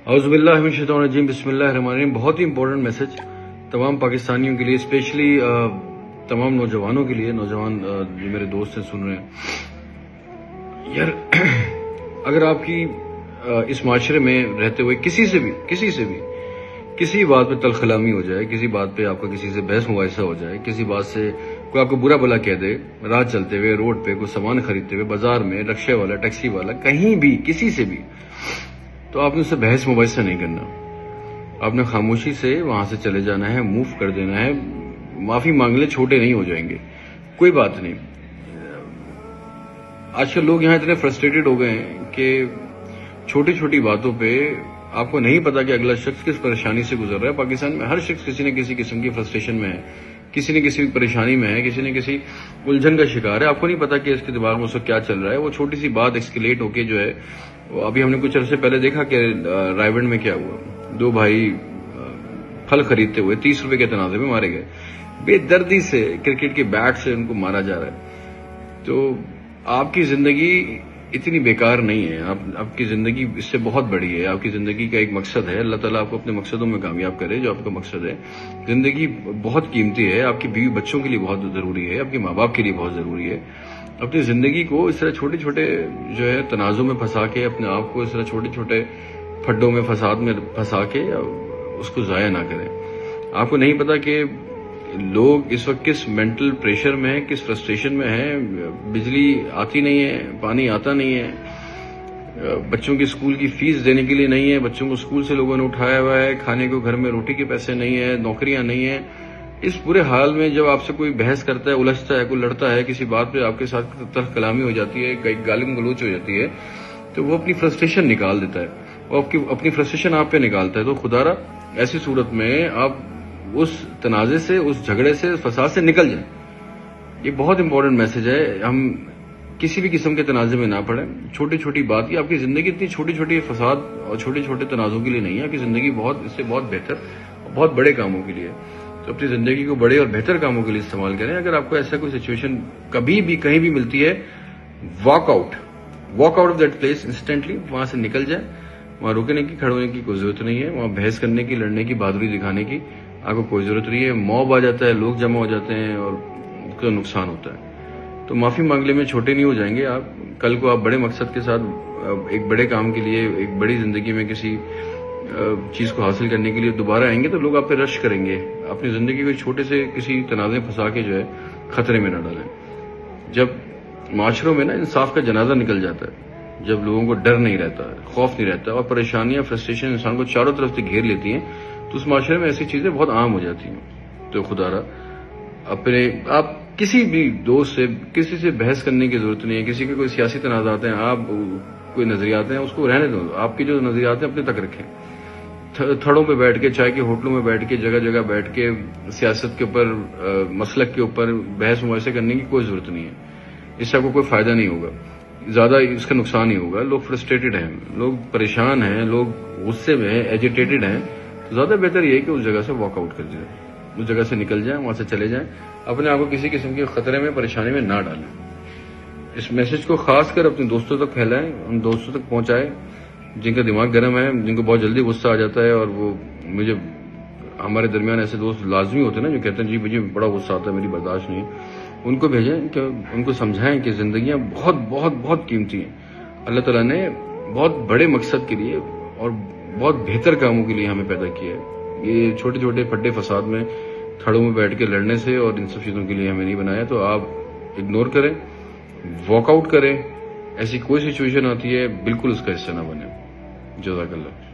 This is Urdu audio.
اعوذ باللہ من الشیطان الرجیم، بسم اللہ الرحمن الرحیم۔ بہت ہی امپورٹنٹ میسج تمام پاکستانیوں کے لیے، اسپیشلی تمام نوجوانوں کے لیے، نوجوان جو میرے دوست ہیں سن رہے ہیں یار، اگر آپ کی اس معاشرے میں رہتے ہوئے کسی سے بھی کسی بات پہ تلخ کلامی ہو جائے، کسی بات پہ آپ کا کسی سے بحث مباحثہ ہو جائے، کسی بات سے کوئی آپ کو برا بھلا کہہ دے، راہ چلتے ہوئے، روڈ پہ کوئی سامان خریدتے ہوئے، بازار میں، رکشے والا، ٹیکسی والا، کہیں بھی کسی سے بھی، تو آپ نے اس سے بحث مباحثہ نہیں کرنا۔ آپ نے خاموشی سے وہاں سے چلے جانا ہے، موو کر دینا ہے، معافی مانگ لے، چھوٹے نہیں ہو جائیں گے، کوئی بات نہیں۔ آج کل لوگ یہاں اتنے فرسٹریٹڈ ہو گئے ہیں کہ چھوٹی چھوٹی باتوں پہ آپ کو نہیں پتا کہ اگلا شخص کس پریشانی سے گزر رہا ہے۔ پاکستان میں ہر شخص کسی نہ کسی قسم کی فرسٹریشن میں ہے، کسی نہ کسی پریشانی میں ہے، کسی نہ کسی الجھن کا شکار ہے۔ آپ کو نہیں پتا کہ اس کے دماغ میں اس وقت کیا چل رہا ہے۔ وہ چھوٹی سی بات ایکسکیلیٹ ہو کے جو ہے، ابھی ہم نے کچھ عرصے پہلے دیکھا کہ رائیونڈ میں کیا ہوا، دو بھائی پھل خریدتے ہوئے 30 روپے کے تنازع میں مارے گئے، بے دردی سے کرکٹ کے بیٹ سے ان کو مارا جا رہا ہے۔ تو آپ کی زندگی اتنی بیکار نہیں ہے، آپ کی زندگی اس سے بہت بڑی ہے۔ آپ کی زندگی کا ایک مقصد ہے، اللہ تعالیٰ آپ کو اپنے مقصدوں میں کامیاب کرے جو آپ کا مقصد ہے۔ زندگی بہت قیمتی ہے، آپ کی بیوی بچوں کے لیے بہت ضروری ہے، آپ کے ماں باپ کے لیے بہت ضروری ہے۔ اپنی زندگی کو اس طرح چھوٹے چھوٹے جو ہے تنازع میں پھنسا کے، اپنے آپ کو اس طرح چھوٹے چھوٹے پھڈوں میں فساد میں پھنسا کے اس کو ضائع نہ کریں۔ آپ کو نہیں پتا کہ لوگ اس وقت کس مینٹل پریشر میں ہیں، کس فرسٹریشن میں ہیں۔ بجلی آتی نہیں ہے، پانی آتا نہیں ہے، بچوں کی اسکول کی فیس دینے کے لیے نہیں ہے، بچوں کو اسکول سے لوگوں نے اٹھایا ہوا ہے، کھانے کو گھر میں روٹی کے پیسے نہیں ہے، نوکریاں نہیں ہیں۔ اس برے حال میں جب آپ سے کوئی بحث کرتا ہے، الجھتا ہے، کوئی لڑتا ہے، کسی بات پہ آپ کے ساتھ تلخ کلامی ہو جاتی ہے، گالی گلوچ ہو جاتی ہے، تو وہ اپنی فرسٹریشن نکال دیتا ہے، وہ اپنی فرسٹریشن آپ پہ نکالتا ہے۔ تو خدا را ایسی صورت میں آپ اس تنازع سے، اس جھگڑے سے، فساد سے نکل جائیں۔ یہ بہت امپورٹنٹ میسج ہے۔ ہم کسی بھی قسم کے تنازع میں نہ پڑیں۔ چھوٹی چھوٹی بات، یہ آپ کی زندگی اتنی چھوٹی چھوٹی فساد اور چھوٹے چھوٹے تنازعوں کے لیے نہیں ہے، آپ کی زندگی اس سے بہت بہتر اور بہت بڑے کاموں کے لیے۔ تو اپنی زندگی کو بڑے اور بہتر کاموں کے لیے استعمال کریں۔ اگر آپ کو ایسا کوئی سچویشن کبھی بھی کہیں بھی ملتی ہے، walk out of that place instantly, وہاں سے نکل جائیں۔ وہاں رکنے کی، کھڑے ہونے کی کوئی ضرورت نہیں ہے، وہاں بحث کرنے کی، لڑنے کی، بہادری دکھانے کی آپ کو کوئی ضرورت نہیں ہے۔ موب آ جاتا ہے، لوگ جمع ہو جاتے ہیں اور اس کا نقصان ہوتا ہے۔ تو معافی مانگنے میں چھوٹے نہیں ہو جائیں گے آپ۔ کل کو آپ بڑے مقصد کے ساتھ ایک بڑے کام کے لیے، ایک بڑی زندگی میں کسی چیز کو حاصل کرنے کے لیے دوبارہ آئیں گے تو لوگ آپ پہ رش کریں گے۔ اپنی زندگی کو چھوٹے سے کسی تنازع پھنسا کے جو ہے خطرے میں نہ ڈالیں۔ جب معاشروں میں نا انصاف کا جنازہ نکل جاتا ہے، جب لوگوں کو ڈر نہیں رہتا، خوف نہیں رہتا، اور پریشانیاں، فرسٹریشن انسان کو چاروں طرف سے گھیر لیتی ہیں، تو اس معاشرے میں ایسی چیزیں بہت عام ہو جاتی ہیں۔ تو خدا را آپ کسی بھی دوست سے، کسی سے بحث کرنے کی ضرورت نہیں ہے۔ کسی کے کوئی سیاسی تنازعات ہیں، آپ کوئی نظریات ہیں، اس کو رہنے دو۔ آپ کے جو نظریات ہیں اپنے تک رکھیں۔ تھڑوں پہ بیٹھ کے، چائے کے ہوٹلوں میں بیٹھ کے، جگہ جگہ بیٹھ کے سیاست کے اوپر، مسلک کے اوپر بحث مباحثے کرنے کی کوئی ضرورت نہیں ہے۔ اس سے آپ کو کوئی فائدہ نہیں ہوگا، زیادہ اس کا نقصان ہی ہوگا۔ لوگ فرسٹریٹڈ ہیں، لوگ پریشان ہیں، لوگ غصے میں ہیں، ایجیٹیٹڈ ہیں، تو زیادہ بہتر یہ ہے کہ اس جگہ سے واک آؤٹ کر جائیں، اس جگہ سے نکل جائیں، وہاں سے چلے جائیں، اپنے آپ کو کسی قسم کے خطرے میں، پریشانی میں نہ ڈالیں۔ اس میسج کو خاص کر اپنے دوستوں تک پھیلائیں، ان دوستوں تک پہنچائیں جن کا دماغ گرم ہے، جن کو بہت جلدی غصہ آ جاتا ہے، اور وہ ہمارے درمیان ایسے دوست لازمی ہوتے ہیں نا جو کہتے ہیں جی مجھے بڑا غصہ آتا ہے، میری برداشت نہیں ہے۔ ان کو بھیجیں کہ ان کو سمجھائیں کہ زندگیاں بہت بہت بہت قیمتی ہیں۔ اللہ تعالیٰ نے بہت بڑے مقصد کے لیے اور بہت بہتر کاموں کے لیے ہمیں پیدا کیا ہے۔ یہ چھوٹے چھوٹے پھڈے فساد میں، تھڑوں میں بیٹھ کے لڑنے سے اور ان سب چیزوں کے لیے ہمیں نہیں بنایا۔ تو آپ اگنور کریں، واک آؤٹ کریں۔ ایسی کوئی سچویشن آتی ہے بالکل اس کا حصہ نہ بنیں۔ جزاک اللہ۔